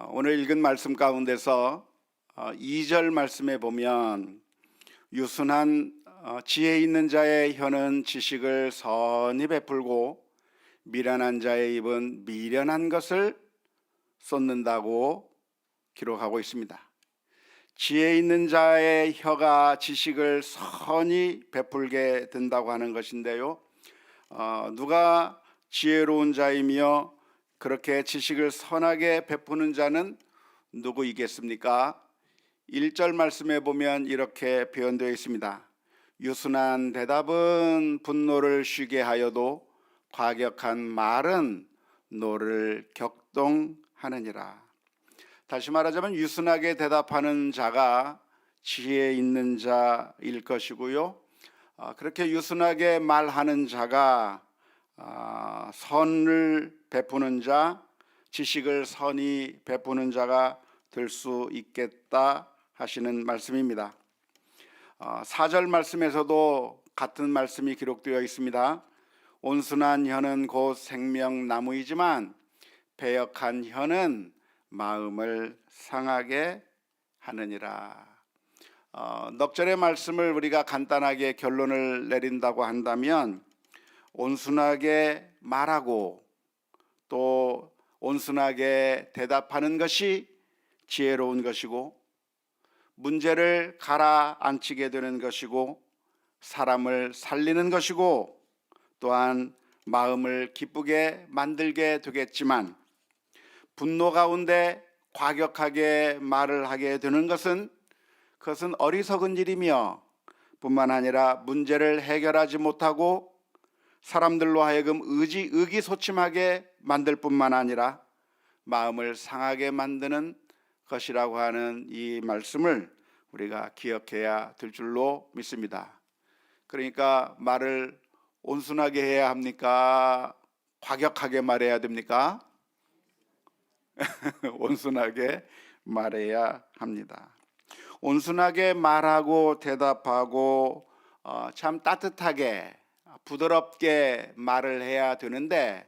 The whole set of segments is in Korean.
오늘 읽은 말씀 가운데서 2절 말씀에 보면 유순한 지혜 있는 자의 혀는 지식을 선히 베풀고 미련한 자의 입은 미련한 것을 쏟는다고 기록하고 있습니다. 지혜 있는 자의 혀가 지식을 선히 베풀게 된다고 하는 것인데요. 누가 지혜로운 자이며 그렇게 지식을 선하게 베푸는 자는 누구이겠습니까? 1절 말씀에 보면 이렇게 표현되어 있습니다. 유순한 대답은 분노를 쉬게 하여도 과격한 말은 노를 격동하느니라. 다시 말하자면 유순하게 대답하는 자가 지혜 있는 자일 것이고요. 그렇게 유순하게 말하는 자가 선을 베푸는 자, 지식을 선히 베푸는 자가 될 수 있겠다 하시는 말씀입니다. 4절 말씀에서도 같은 말씀이 기록되어 있습니다. 온순한 혀는 곧 생명나무이지만 배역한 혀는 마음을 상하게 하느니라. 넉 절의 말씀을 우리가 간단하게 결론을 내린다고 한다면 온순하게 말하고 또 온순하게 대답하는 것이 지혜로운 것이고, 문제를 가라앉히게 되는 것이고, 사람을 살리는 것이고, 또한 마음을 기쁘게 만들게 되겠지만, 분노 가운데 과격하게 말을 하게 되는 것은 그것은 어리석은 일이며 뿐만 아니라 문제를 해결하지 못하고 사람들로 하여금 의기소침하게 만들 뿐만 아니라 마음을 상하게 만드는 것이라고 하는 이 말씀을 우리가 기억해야 될 줄로 믿습니다. 그러니까 말을 온순하게 해야 합니까? 과격하게 말해야 됩니까? 온순하게 말해야 합니다. 온순하게 말하고 대답하고 참 따뜻하게 부드럽게 말을 해야 되는데,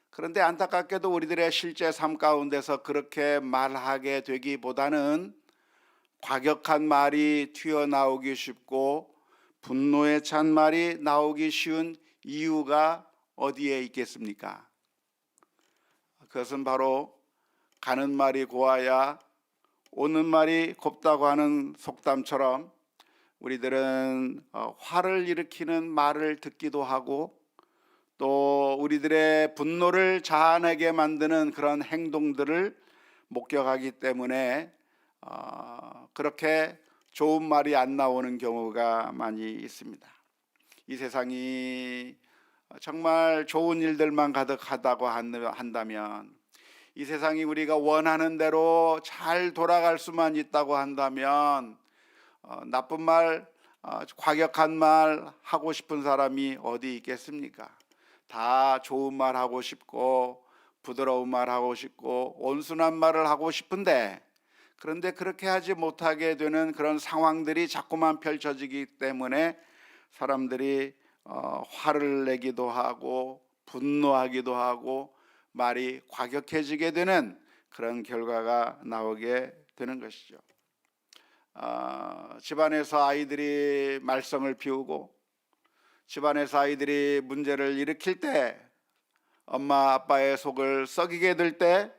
그런데 안타깝게도 우리들의 실제 삶 가운데서 그렇게 말하게 되기보다는 과격한 말이 튀어나오기 쉽고 분노에 찬 말이 나오기 쉬운 이유가 어디에 있겠습니까? 그것은 바로 가는 말이 고와야 오는 말이 곱다고 하는 속담처럼 우리들은 화를 일으키는 말을 듣기도 하고 또 우리들의 분노를 자아내게 만드는 그런 행동들을 목격하기 때문에 그렇게 좋은 말이 안 나오는 경우가 많이 있습니다. 이 세상이 정말 좋은 일들만 가득하다고 한다면, 이 세상이 우리가 원하는 대로 잘 돌아갈 수만 있다고 한다면 나쁜 말, 과격한 말 하고 싶은 사람이 어디 있겠습니까? 다 좋은 말 하고 싶고 부드러운 말 하고 싶고 온순한 말을 하고 싶은데, 그런데 그렇게 하지 못하게 되는 그런 상황들이 자꾸만 펼쳐지기 때문에 사람들이 화를 내기도 하고 분노하기도 하고 말이 과격해지게 되는 그런 결과가 나오게 되는 것이죠. 집안에서 아이들이 말썽을 피우고 집안에서 아이들이 문제를 일으킬 때, 엄마 아빠의 속을 썩이게 될 때,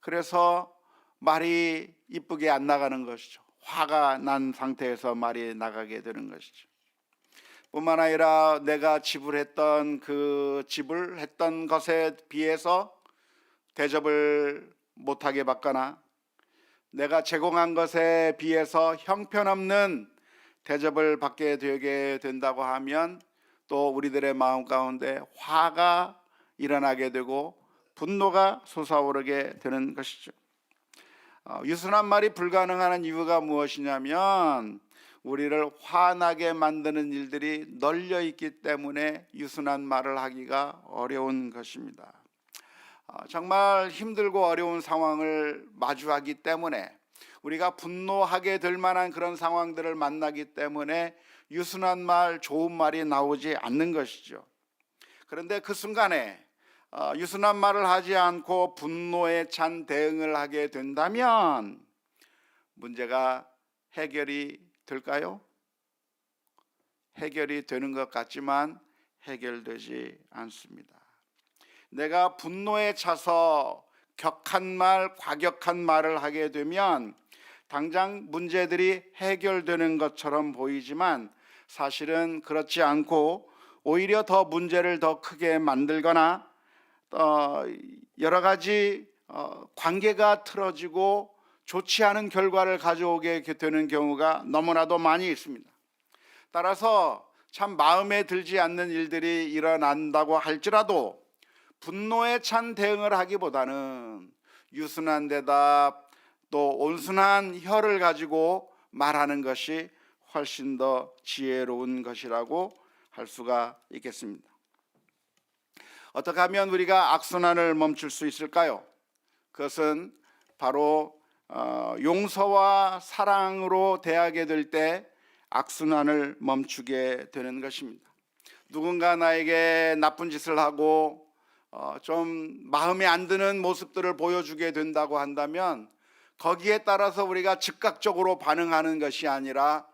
그래서 말이 이쁘게 안 나가는 것이죠. 화가 난 상태에서 말이 나가게 되는 것이죠. 뿐만 아니라 내가 지불했던 것에 비해서 대접을 못하게 받거나 내가 제공한 것에 비해서 형편없는 대접을 받게 되게 된다고 하면 또 우리들의 마음 가운데 화가 일어나게 되고 분노가 솟아오르게 되는 것이죠. 유순한 말이 불가능한 이유가 무엇이냐면 우리를 화나게 만드는 일들이 널려 있기 때문에 유순한 말을 하기가 어려운 것입니다. 정말 힘들고 어려운 상황을 마주하기 때문에, 우리가 분노하게 될 만한 그런 상황들을 만나기 때문에 유순한 말, 좋은 말이 나오지 않는 것이죠. 그런데 그 순간에 유순한 말을 하지 않고 분노에 찬 대응을 하게 된다면 문제가 해결이 될까요? 해결이 되는 것 같지만 해결되지 않습니다. 내가 분노에 차서 격한 말, 과격한 말을 하게 되면 당장 문제들이 해결되는 것처럼 보이지만 사실은 그렇지 않고 오히려 더 문제를 더 크게 만들거나 여러 가지 관계가 틀어지고 좋지 않은 결과를 가져오게 되는 경우가 너무나도 많이 있습니다. 따라서 참 마음에 들지 않는 일들이 일어난다고 할지라도 분노에 찬 대응을 하기보다는 유순한 대답 또 온순한 혀를 가지고 말하는 것이 훨씬 더 지혜로운 것이라고 할 수가 있겠습니다. 어떻게 하면 우리가 악순환을 멈출 수 있을까요? 그것은 바로 용서와 사랑으로 대하게 될 때 악순환을 멈추게 되는 것입니다. 누군가 나에게 나쁜 짓을 하고 좀 마음에 안 드는 모습들을 보여주게 된다고 한다면 거기에 따라서 우리가 즉각적으로 반응하는 것이 아니라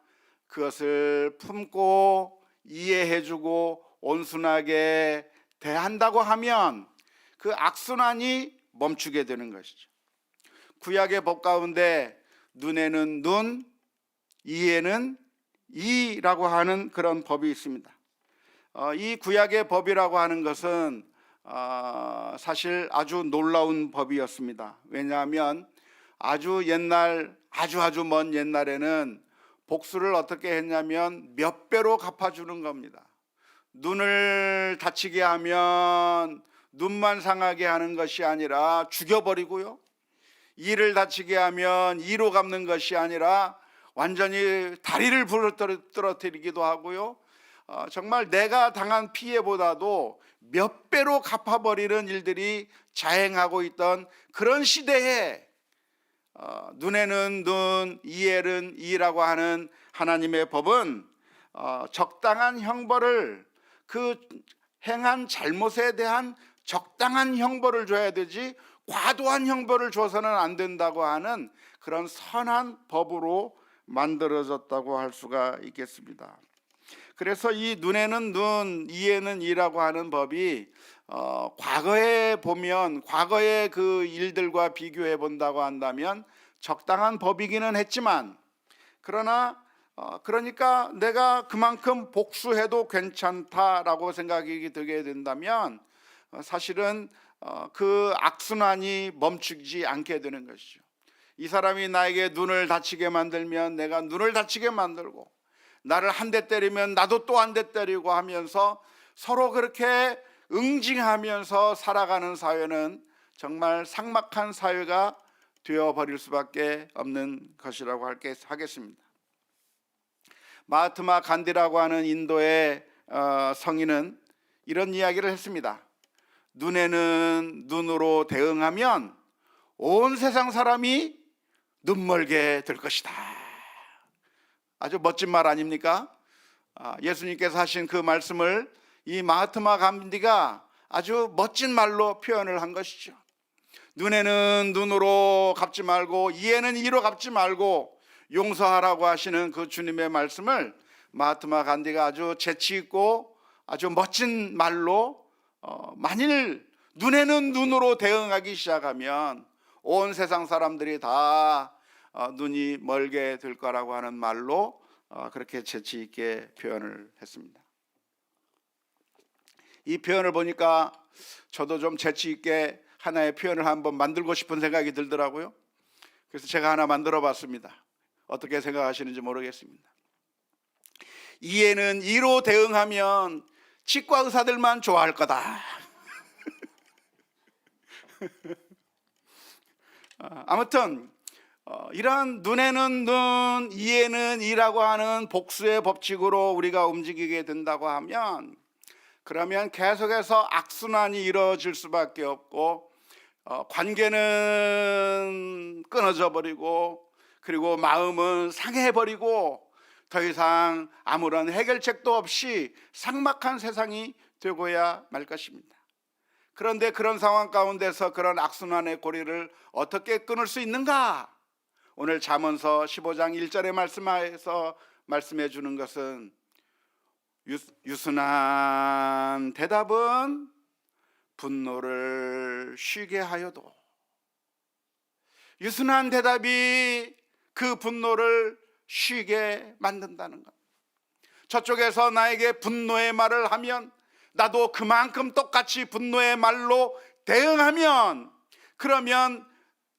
그것을 품고 이해해주고 온순하게 대한다고 하면 그 악순환이 멈추게 되는 것이죠. 구약의 법 가운데 눈에는 눈, 이에는 이라고 하는 그런 법이 있습니다. 이 구약의 법이라고 하는 것은 사실 아주 놀라운 법이었습니다. 왜냐하면 아주 옛날, 아주 먼 옛날에는 복수를 어떻게 했냐면 몇 배로 갚아주는 겁니다. 눈을 다치게 하면 눈만 상하게 하는 것이 아니라 죽여버리고요. 이를 다치게 하면 이로 갚는 것이 아니라 완전히 다리를 부러뜨리기도 하고요. 정말 내가 당한 피해보다도 몇 배로 갚아버리는 일들이 자행하고 있던 그런 시대에 눈에는 눈, 이에는 이라고 하는 하나님의 법은 적당한 형벌을 그 행한 잘못에 대한 적당한 형벌을 줘야 되지 과도한 형벌을 줘서는 안 된다고 하는 그런 선한 법으로 만들어졌다고 할 수가 있겠습니다. 그래서 이 눈에는 눈, 이에는 이라고 하는 법이 과거에 보면 과거의 그 일들과 비교해 본다고 한다면 적당한 법이기는 했지만 그러니까 내가 그만큼 복수해도 괜찮다라고 생각이 들게 된다면 사실은 그 악순환이 멈추지 않게 되는 것이죠. 이 사람이 나에게 눈을 다치게 만들면 내가 눈을 다치게 만들고 나를 한 대 때리면 나도 또 한 대 때리고 하면서 서로 그렇게 응징하면서 살아가는 사회는 정말 삭막한 사회가 되어버릴 수밖에 없는 것이라고 하겠습니다. 마하트마 간디라고 하는 인도의 성인은 이런 이야기를 했습니다. 눈에는 눈으로 대응하면 온 세상 사람이 눈멀게 될 것이다. 아주 멋진 말 아닙니까? 예수님께서 하신 그 말씀을 이 마하트마 간디가 아주 멋진 말로 표현을 한 것이죠. 눈에는 눈으로 갚지 말고 이에는 이로 갚지 말고 용서하라고 하시는 그 주님의 말씀을 마하트마 간디가 아주 재치 있고 아주 멋진 말로 만일 눈에는 눈으로 대응하기 시작하면 온 세상 사람들이 다 눈이 멀게 될 거라고 하는 말로 그렇게 재치 있게 표현을 했습니다. 이 표현을 보니까 저도 좀 재치 있게 하나의 표현을 한번 만들고 싶은 생각이 들더라고요. 그래서 제가 하나 만들어 봤습니다. 어떻게 생각하시는지 모르겠습니다. 이에는 이로 대응하면 치과 의사들만 좋아할 거다. 아무튼 이러한 눈에는 눈, 이에는 이라고 하는 복수의 법칙으로 우리가 움직이게 된다고 하면 그러면 계속해서 악순환이 이루어질 수밖에 없고 관계는 끊어져 버리고 그리고 마음은 상해버리고 더 이상 아무런 해결책도 없이 삭막한 세상이 되고야 말 것입니다. 그런데 그런 상황 가운데서 그런 악순환의 고리를 어떻게 끊을 수 있는가? 오늘 잠언서 15장 1절의 말씀에서 말씀해 주는 것은 유순한 대답은 분노를 쉬게 하여도, 유순한 대답이 그 분노를 쉬게 만든다는 것. 저쪽에서 나에게 분노의 말을 하면 나도 그만큼 똑같이 분노의 말로 대응하면, 그러면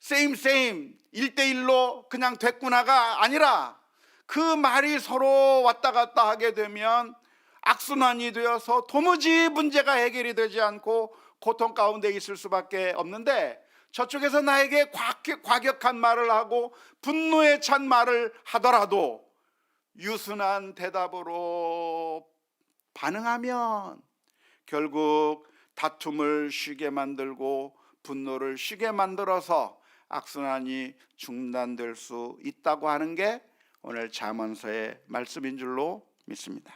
same 1대1로 그냥 됐구나가 아니라 그 말이 서로 왔다 갔다 하게 되면 악순환이 되어서 도무지 문제가 해결이 되지 않고 고통 가운데 있을 수밖에 없는데, 저쪽에서 나에게 과격한 말을 하고 분노에 찬 말을 하더라도 유순한 대답으로 반응하면 결국 다툼을 쉬게 만들고 분노를 쉬게 만들어서 악순환이 중단될 수 있다고 하는 게 오늘 잠언서의 말씀인 줄로 믿습니다.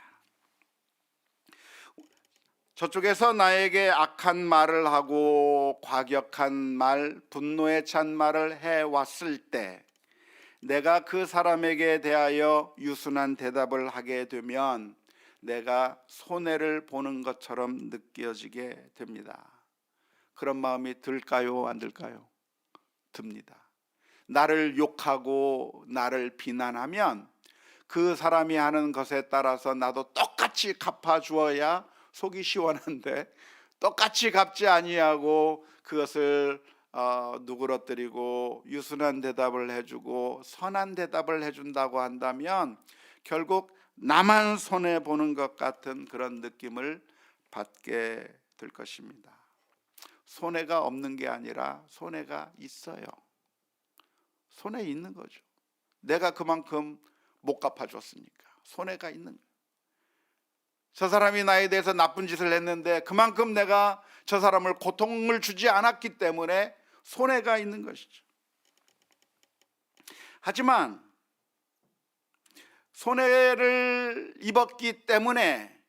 저쪽에서 나에게 악한 말을 하고 과격한 말, 분노에 찬 말을 해왔을 때 내가 그 사람에게 대하여 유순한 대답을 하게 되면 내가 손해를 보는 것처럼 느껴지게 됩니다. 그런 마음이 들까요? 안 들까요? 듭니다. 나를 욕하고 나를 비난하면 그 사람이 하는 것에 따라서 나도 똑같이 갚아주어야 속이 시원한데, 똑같이 갚지 아니하고 그것을 누그러뜨리고 유순한 대답을 해주고 선한 대답을 해준다고 한다면 결국 나만 손해보는 것 같은 그런 느낌을 받게 될 것입니다. 손해가 없는 게 아니라 손해가 있어요. 손해 있는 거죠. 내가 그만큼 못 갚아줬으니까 손해가 있는 거예요. 저 사람이 나에 대해서 나쁜 짓을 했는데 그만큼 내가 저 사람을 고통을 주지 않았기 때문에 손해가 있는 것이죠. 하지만 손해를 입었기 때문에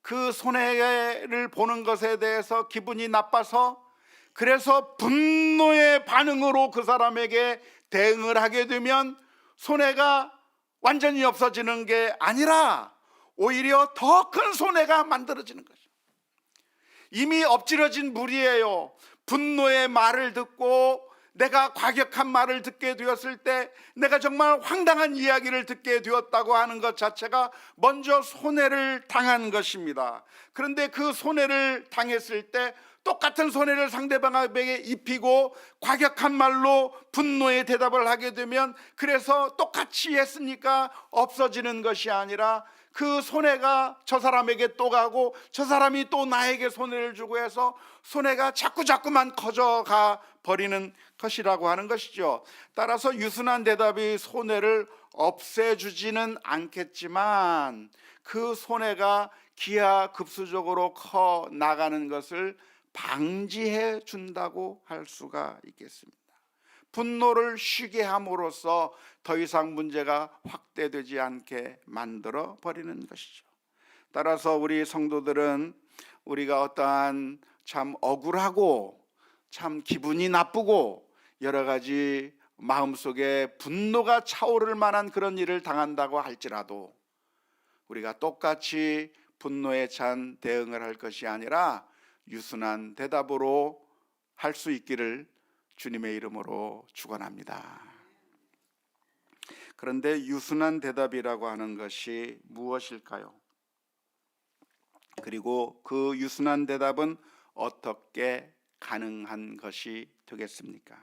그 손해를 보는 것에 대해서 기분이 나빠서, 그래서 분노의 반응으로 그 사람에게 대응을 하게 되면 손해가 완전히 없어지는 게 아니라 오히려 더 큰 손해가 만들어지는 거죠. 이미 엎질러진 물이에요. 분노의 말을 듣고 내가 과격한 말을 듣게 되었을 때 내가 정말 황당한 이야기를 듣게 되었다고 하는 것 자체가 먼저 손해를 당한 것입니다. 그런데 그 손해를 당했을 때 똑같은 손해를 상대방에게 입히고 과격한 말로 분노의 대답을 하게 되면, 그래서 똑같이 했으니까 없어지는 것이 아니라 그 손해가 저 사람에게 또 가고 저 사람이 또 나에게 손해를 주고 해서 손해가 자꾸만 커져가 버리는 것이라고 하는 것이죠. 따라서 유순한 대답이 손해를 없애주지는 않겠지만 그 손해가 기하급수적으로 커 나가는 것을 방지해 준다고 할 수가 있겠습니다. 분노를 쉬게 함으로써 더 이상 문제가 확대되지 않게 만들어 버리는 것이죠. 따라서 우리 성도들은 우리가 어떠한 참 억울하고 참 기분이 나쁘고 여러 가지 마음속에 분노가 차오를 만한 그런 일을 당한다고 할지라도 우리가 똑같이 분노에 찬 대응을 할 것이 아니라 유순한 대답으로 할 수 있기를 주님의 이름으로 축원합니다. 그런데 유순한 대답이라고 하는 것이 무엇일까요? 그리고 그 유순한 대답은 어떻게 가능한 것이 되겠습니까?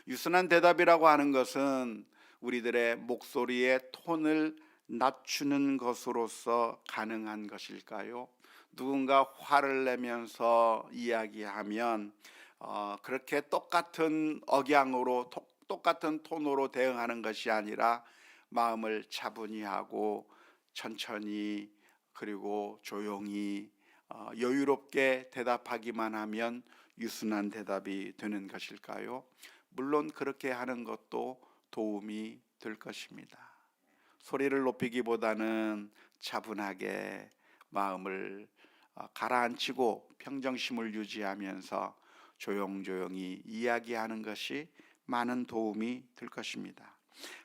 유순한 대답이라고 하는 것은 우리들의 목소리의 톤을 낮추는 것으로서 가능한 것일까요? 누군가 화를 내면서 이야기하면 그렇게 똑같은 억양으로 똑같은 톤으로 대응하는 것이 아니라 마음을 차분히 하고 천천히 그리고 조용히 여유롭게 대답하기만 하면 유순한 대답이 되는 것일까요? 물론 그렇게 하는 것도 도움이 될 것입니다. 소리를 높이기보다는 차분하게 마음을 가라앉히고 평정심을 유지하면서 조용조용히 이야기하는 것이 많은 도움이 될 것입니다.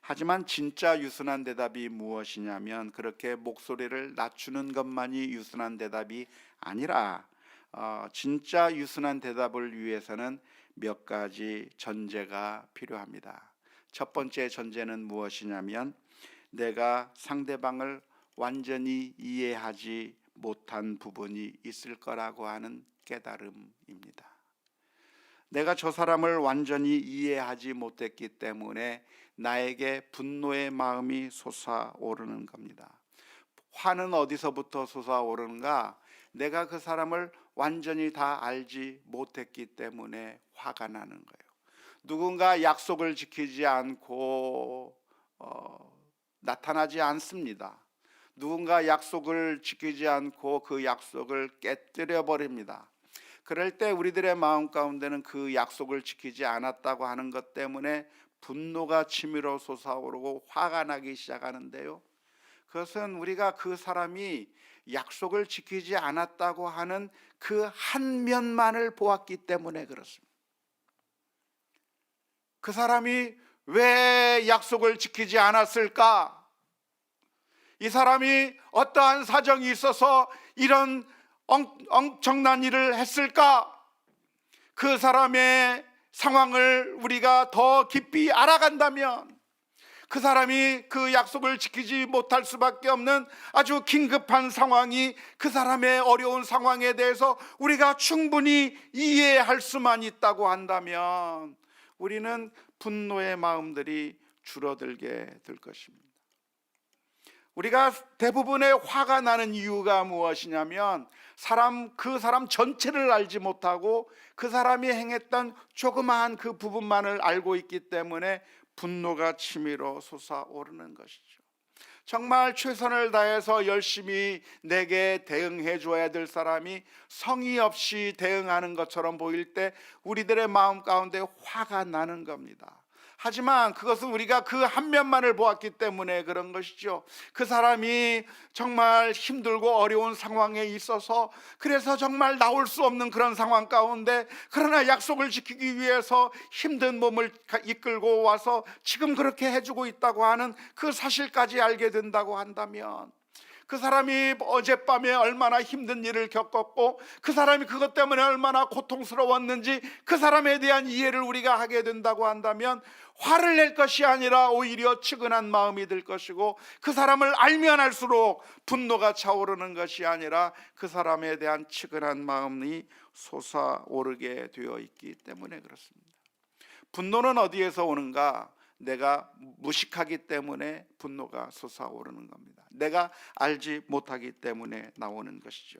하지만 진짜 유순한 대답이 무엇이냐면 그렇게 목소리를 낮추는 것만이 유순한 대답이 아니라 진짜 유순한 대답을 위해서는 몇 가지 전제가 필요합니다. 첫 번째 전제는 무엇이냐면 내가 상대방을 완전히 이해하지 못한 부분이 있을 거라고 하는 깨달음입니다. 내가 저 사람을 완전히 이해하지 못했기 때문에 나에게 분노의 마음이 솟아오르는 겁니다. 화는 어디서부터 솟아오르는가? 내가 그 사람을 완전히 다 알지 못했기 때문에 화가 나는 거예요. 누군가 약속을 지키지 않고 나타나지 않습니다. 누군가 약속을 지키지 않고 그 약속을 깨뜨려 버립니다. 그럴 때 우리들의 마음 가운데는 그 약속을 지키지 않았다고 하는 것 때문에 분노가 치밀어 솟아오르고 화가 나기 시작하는데요, 그것은 우리가 그 사람이 약속을 지키지 않았다고 하는 그 한 면만을 보았기 때문에 그렇습니다. 그 사람이 왜 약속을 지키지 않았을까? 이 사람이 어떠한 사정이 있어서 이런 엄청난 일을 했을까? 그 사람의 상황을 우리가 더 깊이 알아간다면 그 사람이 그 약속을 지키지 못할 수밖에 없는 아주 긴급한 상황이, 그 사람의 어려운 상황에 대해서 우리가 충분히 이해할 수만 있다고 한다면 우리는 분노의 마음들이 줄어들게 될 것입니다. 우리가 대부분의 화가 나는 이유가 무엇이냐면 그 사람 전체를 알지 못하고 그 사람이 행했던 조그마한 그 부분만을 알고 있기 때문에 분노가 치밀어 솟아오르는 것이죠. 정말 최선을 다해서 열심히 내게 대응해 줘야 될 사람이 성의 없이 대응하는 것처럼 보일 때 우리들의 마음 가운데 화가 나는 겁니다. 하지만 그것은 우리가 그 한 면만을 보았기 때문에 그런 것이죠. 그 사람이 정말 힘들고 어려운 상황에 있어서, 그래서 정말 나올 수 없는 그런 상황 가운데, 그러나 약속을 지키기 위해서 힘든 몸을 이끌고 와서 지금 그렇게 해주고 있다고 하는 그 사실까지 알게 된다고 한다면, 그 사람이 어젯밤에 얼마나 힘든 일을 겪었고 그 사람이 그것 때문에 얼마나 고통스러웠는지 그 사람에 대한 이해를 우리가 하게 된다고 한다면 화를 낼 것이 아니라 오히려 측은한 마음이 들 것이고, 그 사람을 알면 알수록 분노가 차오르는 것이 아니라 그 사람에 대한 측은한 마음이 솟아오르게 되어 있기 때문에 그렇습니다. 분노는 어디에서 오는가? 내가 무식하기 때문에 분노가 솟아오르는 겁니다. 내가 알지 못하기 때문에 나오는 것이죠.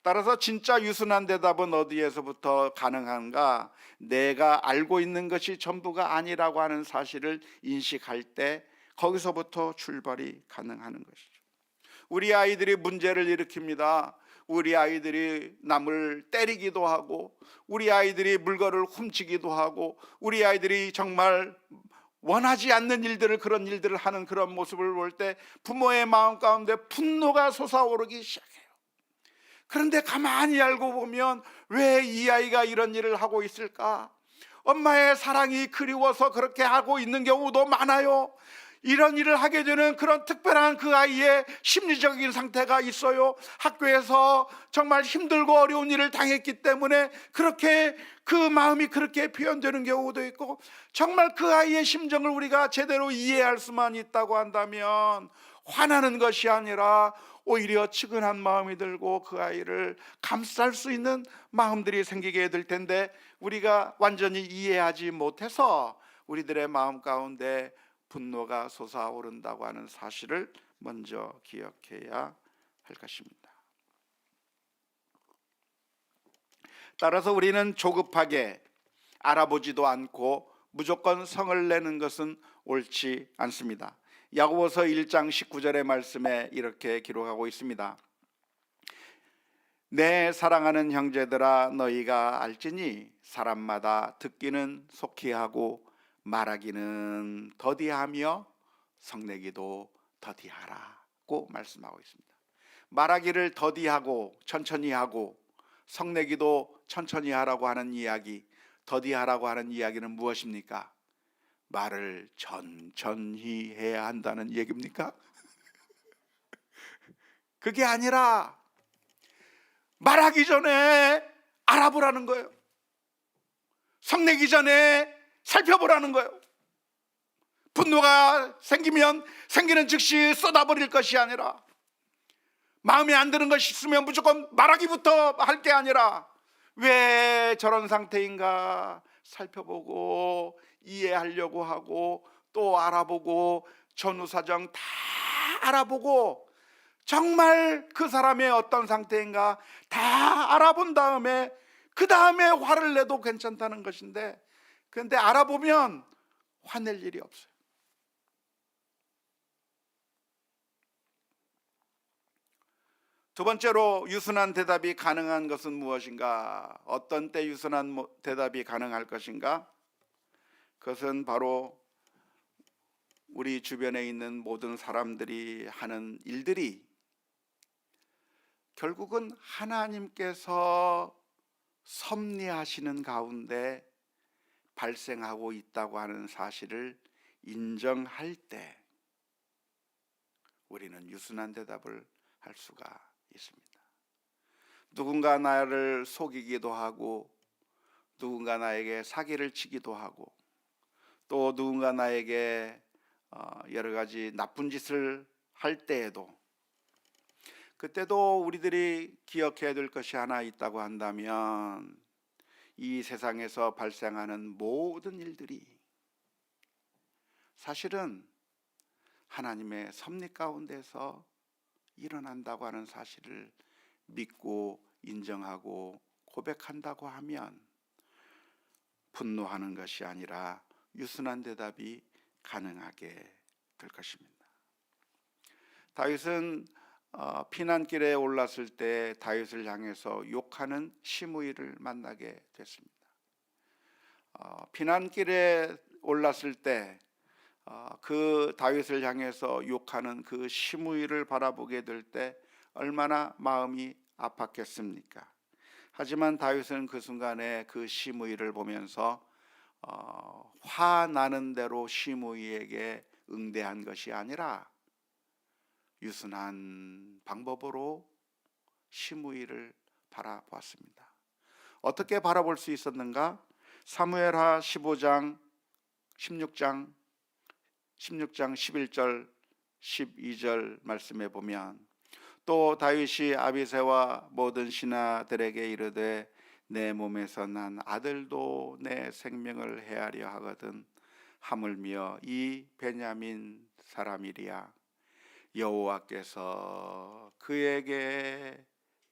따라서 진짜 유순한 대답은 어디에서부터 가능한가? 내가 알고 있는 것이 전부가 아니라고 하는 사실을 인식할 때 거기서부터 출발이 가능하는 것이죠. 우리 아이들이 문제를 일으킵니다. 우리 아이들이 남을 때리기도 하고, 우리 아이들이 물건을 훔치기도 하고, 우리 아이들이 정말 원하지 않는 일들을, 그런 일들을 하는 그런 모습을 볼 때 부모의 마음 가운데 분노가 솟아오르기 시작해요. 그런데 가만히 알고 보면 왜 이 아이가 이런 일을 하고 있을까? 엄마의 사랑이 그리워서 그렇게 하고 있는 경우도 많아요. 이런 일을 하게 되는 그런 특별한 그 아이의 심리적인 상태가 있어요. 학교에서 정말 힘들고 어려운 일을 당했기 때문에 그렇게 그 마음이 그렇게 표현되는 경우도 있고, 정말 그 아이의 심정을 우리가 제대로 이해할 수만 있다고 한다면 화나는 것이 아니라 오히려 측은한 마음이 들고 그 아이를 감쌀 수 있는 마음들이 생기게 될 텐데, 우리가 완전히 이해하지 못해서 우리들의 마음 가운데 분노가 솟아오른다고 하는 사실을 먼저 기억해야 할 것입니다. 따라서 우리는 조급하게 알아보지도 않고 무조건 성을 내는 것은 옳지 않습니다. 야고보서 1장 19절의 말씀에 이렇게 기록하고 있습니다. 내 사랑하는 형제들아, 너희가 알지니 사람마다 듣기는 속히 하고 말하기는 더디하며 성내기도 더디하라고 말씀하고 있습니다. 말하기를 더디하고 천천히 하고 성내기도 천천히 하라고 하는 이야기, 더디하라고 하는 이야기는 무엇입니까? 말을 천천히 해야 한다는 얘기입니까? 그게 아니라 말하기 전에 알아보라는 거예요. 성내기 전에 살펴보라는 거예요. 분노가 생기면 생기는 즉시 쏟아버릴 것이 아니라, 마음에 안 드는 것이 있으면 무조건 말하기부터 할 게 아니라, 왜 저런 상태인가 살펴보고 이해하려고 하고 또 알아보고 전후사정 다 알아보고 정말 그 사람의 어떤 상태인가 다 알아본 다음에 그 다음에 화를 내도 괜찮다는 것인데, 그런데 알아보면 화낼 일이 없어요. 두 번째로 유순한 대답이 가능한 것은 무엇인가? 어떤 때 유순한 대답이 가능할 것인가? 그것은 바로 우리 주변에 있는 모든 사람들이 하는 일들이 결국은 하나님께서 섭리하시는 가운데 발생하고 있다고 하는 사실을 인정할 때 우리는 유순한 대답을 할 수가 있습니다. 누군가 나를 속이기도 하고, 누군가 나에게 사기를 치기도 하고, 또 누군가 나에게 여러 가지 나쁜 짓을 할 때에도, 그때도 우리들이 기억해야 될 것이 하나 있다고 한다면, 이 세상에서 발생하는 모든 일들이 사실은 하나님의 섭리 가운데서 일어난다고 하는 사실을 믿고 인정하고 고백한다고 하면 분노하는 것이 아니라 유순한 대답이 가능하게 될 것입니다. 다윗은 피난길에 올랐을 때 다윗을 향해서 욕하는 시므이를 만나게 됐습니다. 피난길에 올랐을 때 그 다윗을 향해서 욕하는 그 시므이를 바라보게 될 때 얼마나 마음이 아팠겠습니까? 하지만 다윗은 그 순간에 그 시므이를 보면서 화나는 대로 시므이에게 응대한 것이 아니라 유순한 방법으로 시므이를 바라보았습니다. 어떻게 바라볼 수 있었는가? 사무엘하 16장 11절 12절 말씀에 보면, 또 다윗이 아비새와 모든 신하들에게 이르되 내 몸에서 난 아들도 내 생명을 해하려 하거든 하물며 이 베냐민 사람이리야 여호와께서 그에게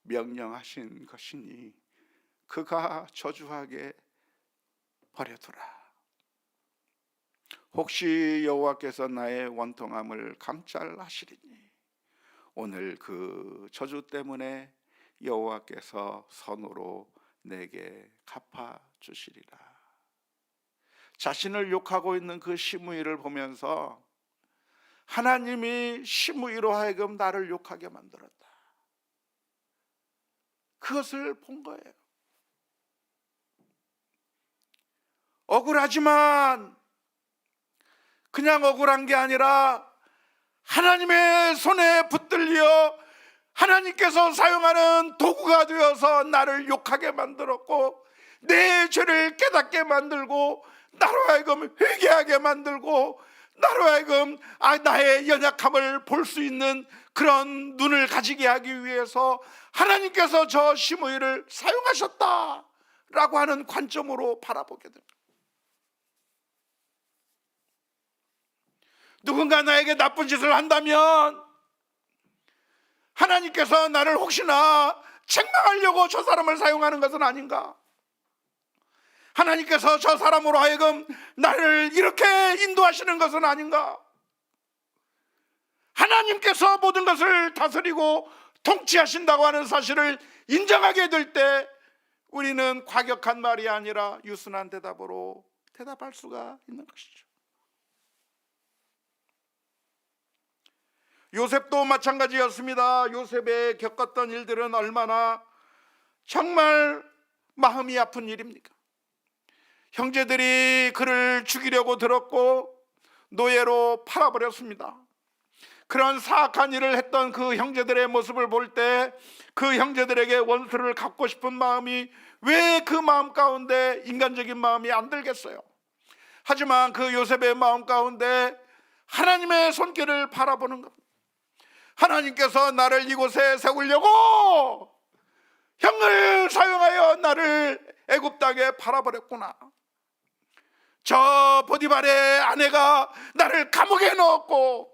명령하신 것이니 그가 저주하게 버려두라. 혹시 여호와께서 나의 원통함을 감찰하시리니 오늘 그 저주 때문에 여호와께서 선으로 내게 갚아주시리라. 자신을 욕하고 있는 그 시므이를 보면서 하나님이 시므이로 하여금 나를 욕하게 만들었다, 그것을 본 거예요. 억울하지만 그냥 억울한 게 아니라 하나님의 손에 붙들려 하나님께서 사용하는 도구가 되어서 나를 욕하게 만들었고, 내 죄를 깨닫게 만들고, 나로 하여금 회개하게 만들고, 나로 하여금 나의 연약함을 볼 수 있는 그런 눈을 가지게 하기 위해서 하나님께서 저 시므이를 사용하셨다라고 하는 관점으로 바라보게 됩니다. 누군가 나에게 나쁜 짓을 한다면 하나님께서 나를 혹시나 책망하려고 저 사람을 사용하는 것은 아닌가? 하나님께서 저 사람으로 하여금 나를 이렇게 인도하시는 것은 아닌가? 하나님께서 모든 것을 다스리고 통치하신다고 하는 사실을 인정하게 될 때 우리는 과격한 말이 아니라 유순한 대답으로 대답할 수가 있는 것이죠. 요셉도 마찬가지였습니다. 요셉의 겪었던 일들은 얼마나 정말 마음이 아픈 일입니까? 형제들이 그를 죽이려고 들었고 노예로 팔아버렸습니다. 그런 사악한 일을 했던 그 형제들의 모습을 볼 때 그 형제들에게 원수를 갚고 싶은 마음이 왜 그 마음 가운데 인간적인 마음이 안 들겠어요? 하지만 그 요셉의 마음 가운데 하나님의 손길을 바라보는 겁니다. 하나님께서 나를 이곳에 세우려고 형을 사용하여 나를 애굽 땅에 팔아버렸구나. 저 보디발의 아내가 나를 감옥에 넣었고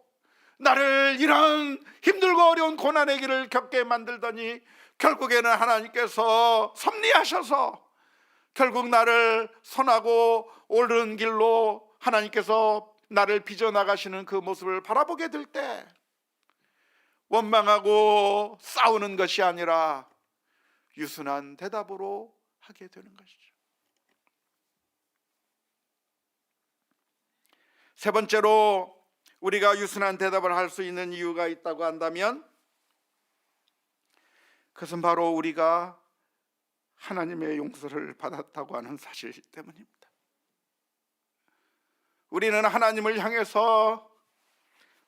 나를 이런 힘들고 어려운 고난의 길을 겪게 만들더니 결국에는 하나님께서 섭리하셔서 결국 나를 선하고 옳은 길로 하나님께서 나를 빚어나가시는 그 모습을 바라보게 될 때 원망하고 싸우는 것이 아니라 유순한 대답으로 하게 되는 것이죠. 세 번째로 우리가 유순한 대답을 할 수 있는 이유가 있다고 한다면 그것은 바로 우리가 하나님의 용서를 받았다고 하는 사실 때문입니다. 우리는 하나님을 향해서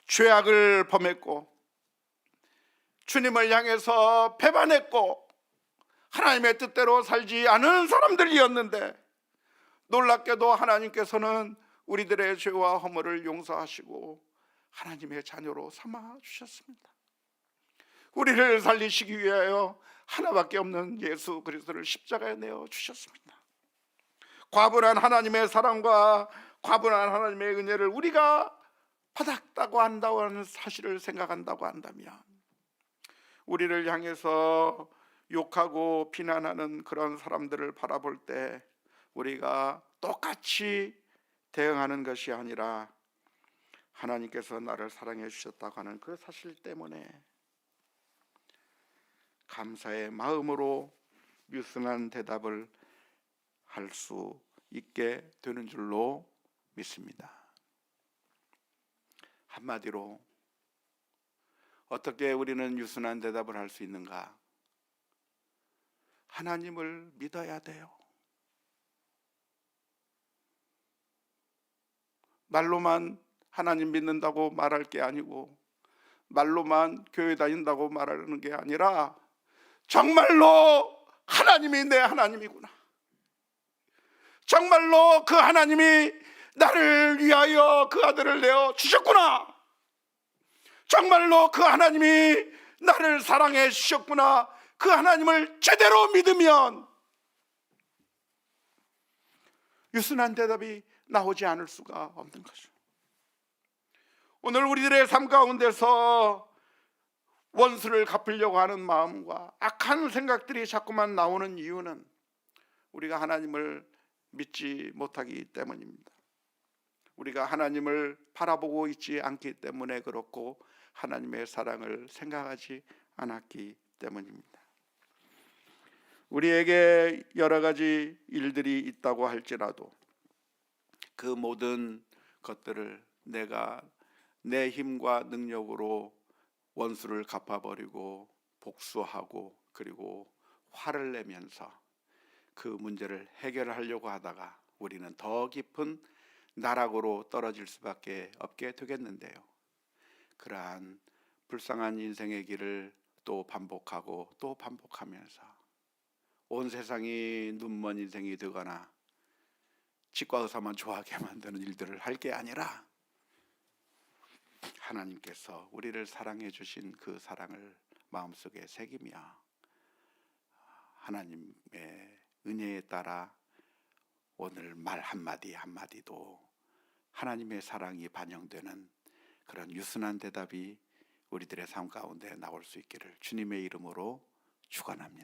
죄악을 범했고 주님을 향해서 배반했고 하나님의 뜻대로 살지 않은 사람들이었는데 놀랍게도 하나님께서는 우리들의 죄와 허물을 용서하시고 하나님의 자녀로 삼아 주셨습니다. 우리를 살리시기 위하여 하나밖에 없는 예수 그리스도를 십자가에 내어 주셨습니다. 과분한 하나님의 사랑과 과분한 하나님의 은혜를 우리가 받았다고 한다고 하는 사실을 생각한다고 한다면 우리를 향해서 욕하고 비난하는 그런 사람들을 바라볼 때 우리가 똑같이 대응하는 것이 아니라 하나님께서 나를 사랑해 주셨다고 하는 그 사실 때문에 감사의 마음으로 유순한 대답을 할 수 있게 되는 줄로 믿습니다. 한마디로 어떻게 우리는 유순한 대답을 할 수 있는가? 하나님을 믿어야 돼요. 말로만 하나님 믿는다고 말할 게 아니고 말로만 교회 다닌다고 말하는 게 아니라 정말로 하나님이 내 하나님이구나. 정말로 그 하나님이 나를 위하여 그 아들을 내어 주셨구나. 정말로 그 하나님이 나를 사랑해 주셨구나. 그 하나님을 제대로 믿으면 유순한 대답이 나오지 않을 수가 없는 거죠. 오늘 우리들의 삶 가운데서 원수를 갚으려고 하는 마음과 악한 생각들이 자꾸만 나오는 이유는 우리가 하나님을 믿지 못하기 때문입니다. 우리가 하나님을 바라보고 있지 않기 때문에 그렇고 하나님의 사랑을 생각하지 않았기 때문입니다. 우리에게 여러 가지 일들이 있다고 할지라도 그 모든 것들을 내가 내 힘과 능력으로 원수를 갚아버리고 복수하고 그리고 화를 내면서 그 문제를 해결하려고 하다가 우리는 더 깊은 나락으로 떨어질 수밖에 없게 되겠는데요. 그러한 불쌍한 인생의 길을 또 반복하고 또 반복하면서 온 세상이 눈먼 인생이 되거나 치과 의사만 좋아하게 만드는 일들을 할 게 아니라 하나님께서 우리를 사랑해 주신 그 사랑을 마음속에 새기며 하나님의 은혜에 따라 오늘 말 한마디 한마디도 하나님의 사랑이 반영되는 그런 유순한 대답이 우리들의 삶 가운데 나올 수 있기를 주님의 이름으로 축원합니다.